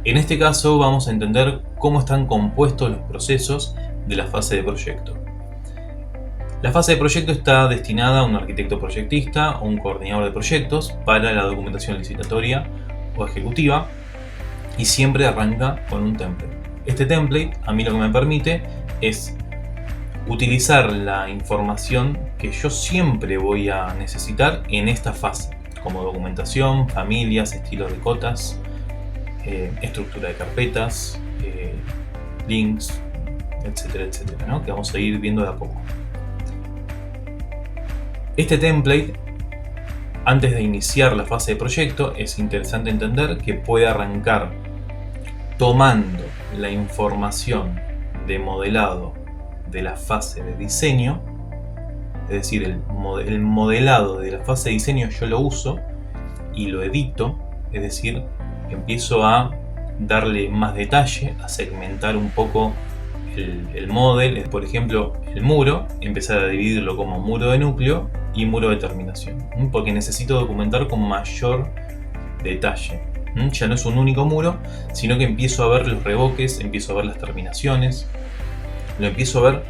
En este caso vamos a entender cómo están compuestos los procesos de la fase de proyecto. La fase de proyecto está destinada a un arquitecto proyectista o un coordinador de proyectos para la documentación licitatoria o ejecutiva y siempre arranca con un template. Este template a mí lo que me permite es utilizar la información que yo siempre voy a necesitar en esta fase, como documentación, familias, estilos de cotas, estructura de carpetas, links, etcétera, etcétera, ¿no? Que vamos a ir viendo de a poco. Este template, antes de iniciar la fase de proyecto, es interesante entender que puede arrancar tomando la información de modelado de la fase de diseño, es decir, el modelado de la fase de diseño yo lo uso y lo edito, es decir, empiezo a darle más detalle, a segmentar un poco el model, por ejemplo, el muro, empezar a dividirlo como muro de núcleo y muro de terminación, porque necesito documentar con mayor detalle. Ya no es un único muro, sino que empiezo a ver los revoques, empiezo a ver las terminaciones, lo empiezo a ver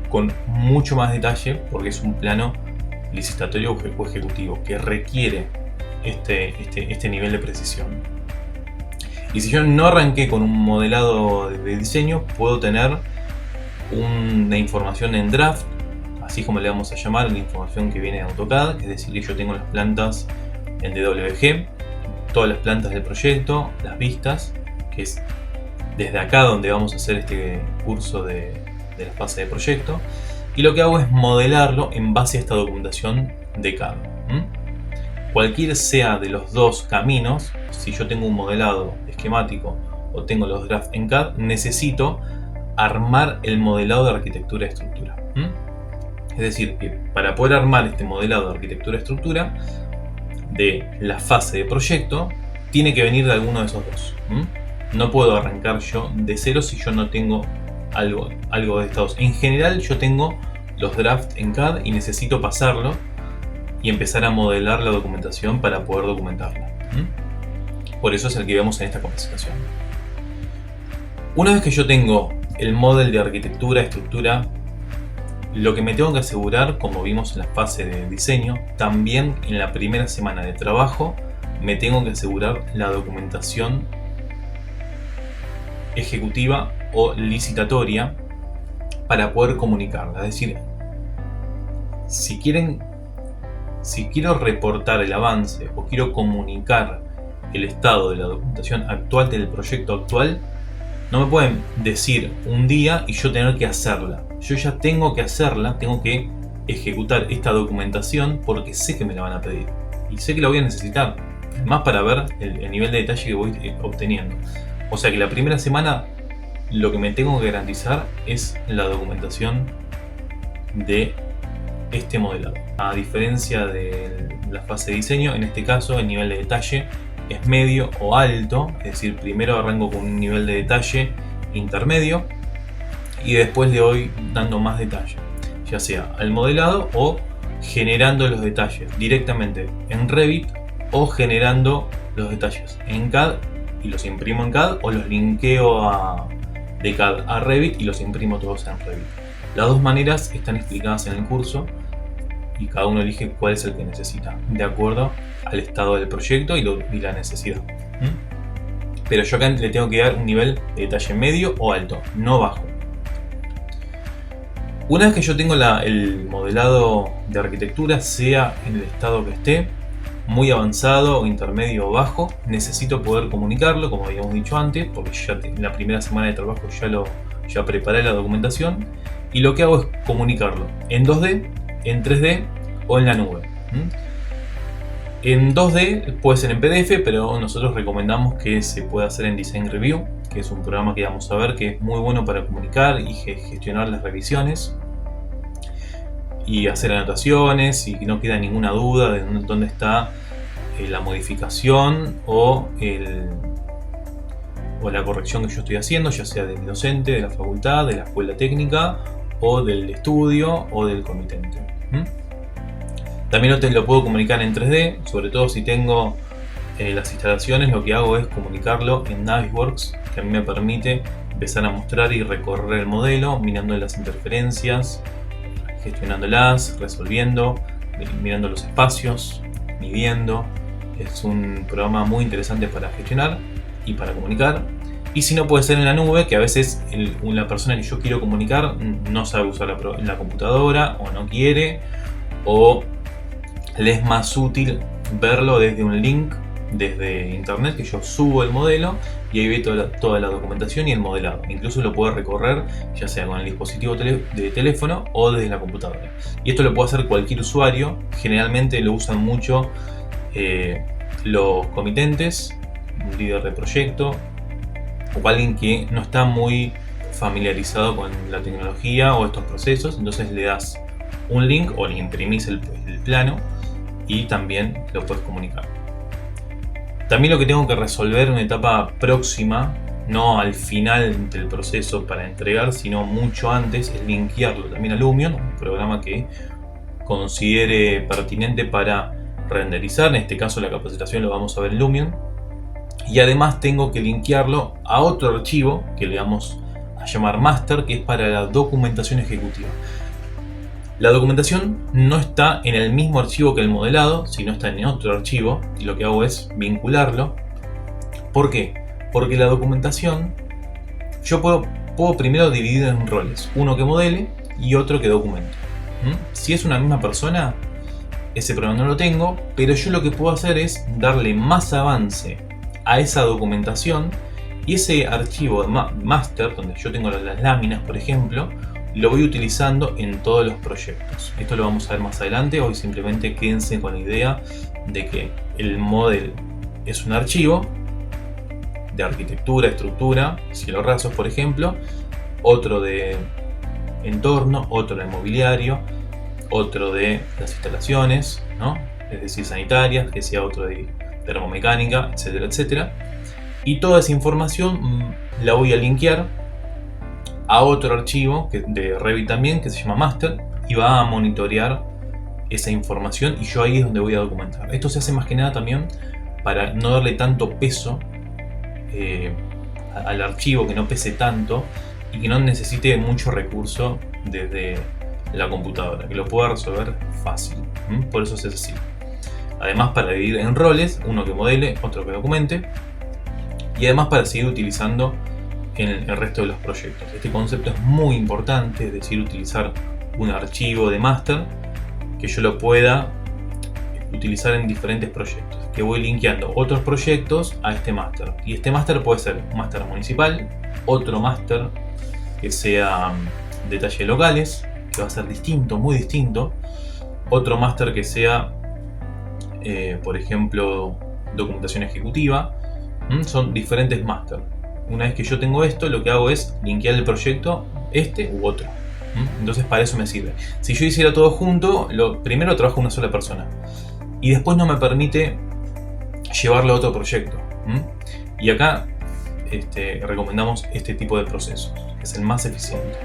con mucho más detalle porque es un plano licitatorio o ejecutivo que requiere este nivel de precisión. Y si yo no arranqué con un modelado de diseño, puedo tener una información en draft, así como le vamos a llamar, la información que viene de AutoCAD, es decir, que yo tengo las plantas en DWG, todas las plantas del proyecto, las vistas, que es desde acá donde vamos a hacer este curso de la fase de proyecto, y lo que hago es modelarlo en base a esta documentación de CAD. Cualquier sea de los dos caminos, si yo tengo un modelado esquemático o tengo los drafts en CAD, necesito armar el modelado de arquitectura y estructura. Es decir, que para poder armar este modelado de arquitectura y estructura de la fase de proyecto, tiene que venir de alguno de esos dos. No puedo arrancar yo de cero si yo no tengo algo de estos. En general yo tengo los drafts en CAD y necesito pasarlo y empezar a modelar la documentación para poder documentarla. Por eso es el que vemos en esta capacitación. Una vez que yo tengo el model de arquitectura, estructura, lo que me tengo que asegurar, como vimos en la fase de diseño, también en la primera semana de trabajo me tengo que asegurar la documentación ejecutiva o licitatoria para poder comunicarla. Es decir, si quiero reportar el avance o quiero comunicar el estado de la documentación actual del proyecto actual, no me pueden decir un día y yo tener que hacerla. Yo ya tengo que hacerla, tengo que ejecutar esta documentación porque sé que me la van a pedir y sé que la voy a necesitar, además para ver el nivel de detalle que voy obteniendo. O sea que la primera semana lo que me tengo que garantizar es la documentación de este modelado. A diferencia de la fase de diseño, en este caso el nivel de detalle es medio o alto, es decir, primero arranco con un nivel de detalle intermedio y después le voy dando más detalle, ya sea al modelado o generando los detalles directamente en Revit o generando los detalles en CAD y los imprimo en CAD o los linkeo de CAD a Revit y los imprimo todos en Revit. Las dos maneras están explicadas en el curso y cada uno elige cuál es el que necesita, de acuerdo al estado del proyecto y la necesidad. Pero yo acá le tengo que dar un nivel de detalle medio o alto, no bajo. Una vez que yo tengo el modelado de arquitectura, sea en el estado que esté, muy avanzado o intermedio o bajo, necesito poder comunicarlo, como habíamos dicho antes, porque ya en la primera semana de trabajo ya preparé la documentación y lo que hago es comunicarlo en 2D, en 3D o en la nube. En 2D puede ser en PDF, pero nosotros recomendamos que se pueda hacer en Design Review, que es un programa que vamos a ver que es muy bueno para comunicar y gestionar las revisiones y hacer anotaciones y que no queda ninguna duda de dónde está la modificación o la corrección que yo estoy haciendo, ya sea de mi docente, de la facultad, de la escuela técnica o del estudio o del comitente. También lo puedo comunicar en 3D, sobre todo si tengo las instalaciones, lo que hago es comunicarlo en Navisworks, que a mí me permite empezar a mostrar y recorrer el modelo, mirando las interferencias, gestionándolas, resolviendo, mirando los espacios, midiendo. Es un programa muy interesante para gestionar y para comunicar. Y si no, puede ser en la nube, que a veces la persona que yo quiero comunicar no sabe usar la computadora, o no quiere, o le es más útil verlo desde un link desde internet, que yo subo el modelo y ahí ve toda la documentación y el modelado. Incluso lo puedo recorrer ya sea con el dispositivo de teléfono o desde la computadora. Y esto lo puede hacer cualquier usuario. Generalmente lo usan mucho los comitentes, un líder de proyecto o alguien que no está muy familiarizado con la tecnología o estos procesos. Entonces le das un link o le imprimís el plano y también lo puedes comunicar. También lo que tengo que resolver en una etapa próxima, no al final del proceso para entregar, sino mucho antes, es linkearlo también a Lumion, un programa que considere pertinente para renderizar. En este caso la capacitación lo vamos a ver en Lumion. Y además tengo que linkearlo a otro archivo que le vamos a llamar master, que es para la documentación ejecutiva. La documentación no está en el mismo archivo que el modelado, sino está en otro archivo, y lo que hago es vincularlo. ¿Por qué? Porque la documentación yo puedo primero dividir en roles, uno que modele y otro que documente. Si es una misma persona, ese problema no lo tengo, pero yo lo que puedo hacer es darle más avance a esa documentación, y ese archivo de master, donde yo tengo las láminas, por ejemplo, lo voy utilizando en todos los proyectos. Esto lo vamos a ver más adelante. Hoy simplemente quédense con la idea de que el model es un archivo de arquitectura, estructura, cielos rasos, por ejemplo, otro de entorno, otro de mobiliario, otro de las instalaciones, ¿no? Es decir, sanitarias, que sea otro de termomecánica, etcétera, etcétera. Y toda esa información la voy a linkear a otro archivo de Revit también, que se llama master, y va a monitorear esa información, y yo ahí es donde voy a documentar. Esto se hace más que nada también para no darle tanto peso al archivo, que no pese tanto y que no necesite mucho recurso desde la computadora, que lo pueda resolver fácil. Por eso se hace así. Además, para dividir en roles, uno que modele, otro que documente, y además para seguir utilizando en el resto de los proyectos. Este concepto es muy importante, es decir, utilizar un archivo de master que yo lo pueda utilizar en diferentes proyectos, que voy linkeando otros proyectos a este master. Y este master puede ser un master municipal, otro master que sea detalles locales, que va a ser distinto, muy distinto, otro master que sea por ejemplo documentación ejecutiva. Son diferentes master. Una vez que yo tengo esto, lo que hago es linkear el proyecto, este u otro. Entonces para eso me sirve. Si yo hiciera todo junto, primero trabajo una sola persona y después no me permite llevarlo a otro proyecto. Y acá recomendamos este tipo de proceso, que es el más eficiente.